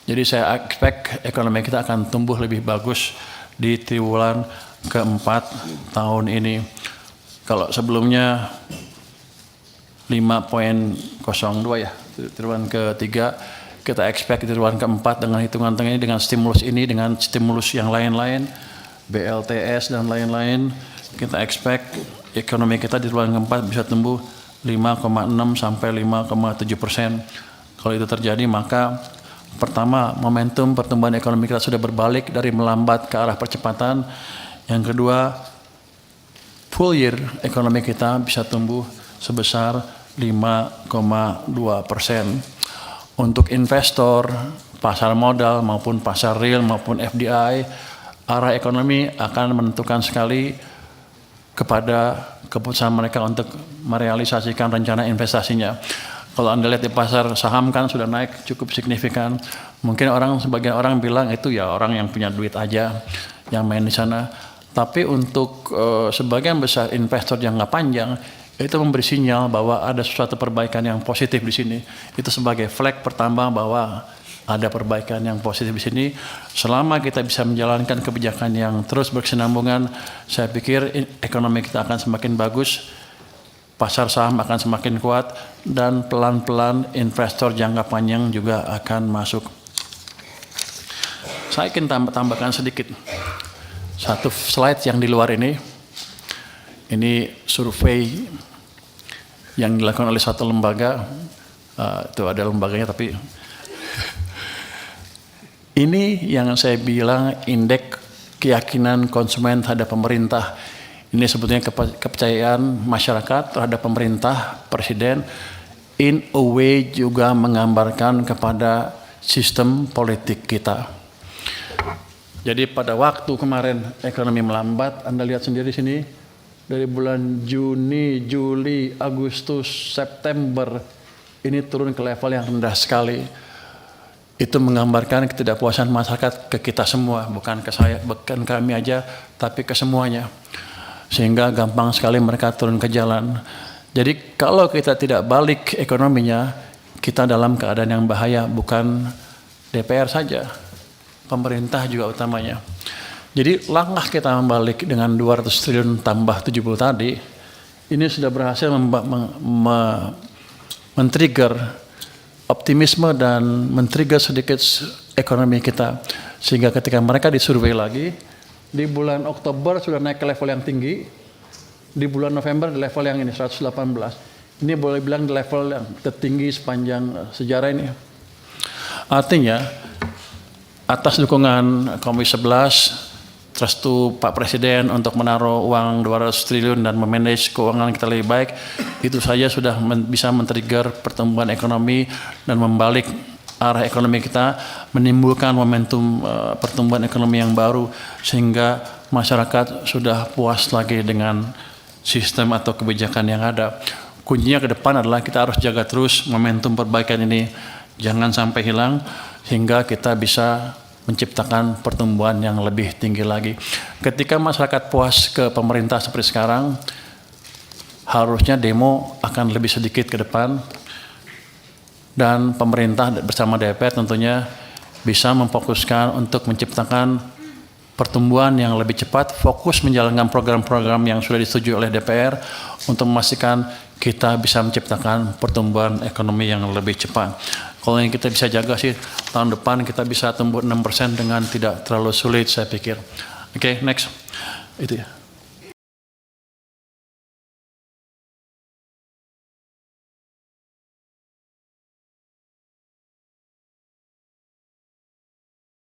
Jadi saya expect ekonomi kita akan tumbuh lebih bagus di triwulan keempat tahun ini. Kalau sebelumnya 5,02 ya, triwulan ketiga, kita expect di triwulan keempat dengan hitungan ini, dengan stimulus ini, dengan stimulus yang lain-lain, BLTS dan lain-lain, kita expect ekonomi kita di triwulan keempat bisa tumbuh 5,6 sampai 5,7%. Kalau itu terjadi, maka pertama, momentum pertumbuhan ekonomi kita sudah berbalik dari melambat ke arah percepatan. Yang kedua, full year ekonomi kita bisa tumbuh sebesar 5,2%. Untuk investor, pasar modal maupun pasar real maupun FDI, arah ekonomi akan menentukan sekali kepada keputusan mereka untuk merealisasikan rencana investasinya. Kalau Anda lihat di pasar saham kan sudah naik cukup signifikan. Mungkin sebagian orang bilang itu ya orang yang punya duit aja yang main di sana. Tapi untuk sebagian besar investor jangka panjang itu memberi sinyal bahwa ada suatu perbaikan yang positif di sini. Itu sebagai flag pertama bahwa ada perbaikan yang positif di sini. Selama kita bisa menjalankan kebijakan yang terus berkesinambungan, saya pikir ekonomi kita akan semakin bagus. Pasar saham akan semakin kuat dan pelan-pelan investor jangka panjang juga akan masuk. Saya ingin tambahkan sedikit. Satu slide yang di luar ini survei yang dilakukan oleh satu lembaga. Itu ada lembaganya tapi ini yang saya bilang indeks keyakinan konsumen terhadap pemerintah. Ini sebetulnya kepercayaan masyarakat terhadap pemerintah, presiden, in a way juga menggambarkan kepada sistem politik kita. Jadi pada waktu kemarin ekonomi melambat, Anda lihat sendiri sini, dari bulan Juni, Juli, Agustus, September, ini turun ke level yang rendah sekali. Itu menggambarkan ketidakpuasan masyarakat ke kita semua, bukan ke saya, bukan kami aja, tapi ke semuanya. Sehingga gampang sekali mereka turun ke jalan. Jadi kalau kita tidak balik ekonominya, kita dalam keadaan yang bahaya, bukan DPR saja, pemerintah juga utamanya. Jadi langkah kita membalik dengan 200 triliun tambah 70 tadi, ini sudah berhasil men-trigger optimisme dan men-trigger sedikit ekonomi kita. Sehingga ketika mereka disurvei lagi, di bulan Oktober sudah naik ke level yang tinggi, di bulan November di level yang ini 118. Ini boleh bilang di level yang tertinggi sepanjang sejarah ini. Artinya atas dukungan Komisi 11, restu Pak Presiden untuk menaruh uang 200 triliun dan memanage keuangan kita lebih baik, itu saja sudah bisa men-trigger pertumbuhan ekonomi dan membalik arah ekonomi kita, menimbulkan momentum pertumbuhan ekonomi yang baru, sehingga masyarakat sudah puas lagi dengan sistem atau kebijakan yang ada. Kuncinya ke depan adalah kita harus jaga terus momentum perbaikan ini, jangan sampai hilang, sehingga kita bisa menciptakan pertumbuhan yang lebih tinggi lagi. Ketika masyarakat puas ke pemerintah seperti sekarang, harusnya demo akan lebih sedikit ke depan, dan pemerintah bersama DPR tentunya bisa memfokuskan untuk menciptakan pertumbuhan yang lebih cepat, fokus menjalankan program-program yang sudah disetujui oleh DPR untuk memastikan kita bisa menciptakan pertumbuhan ekonomi yang lebih cepat. Kalau yang kita bisa jaga sih, tahun depan kita bisa tumbuh 6% dengan tidak terlalu sulit, saya pikir. Oke, next. Itu ya.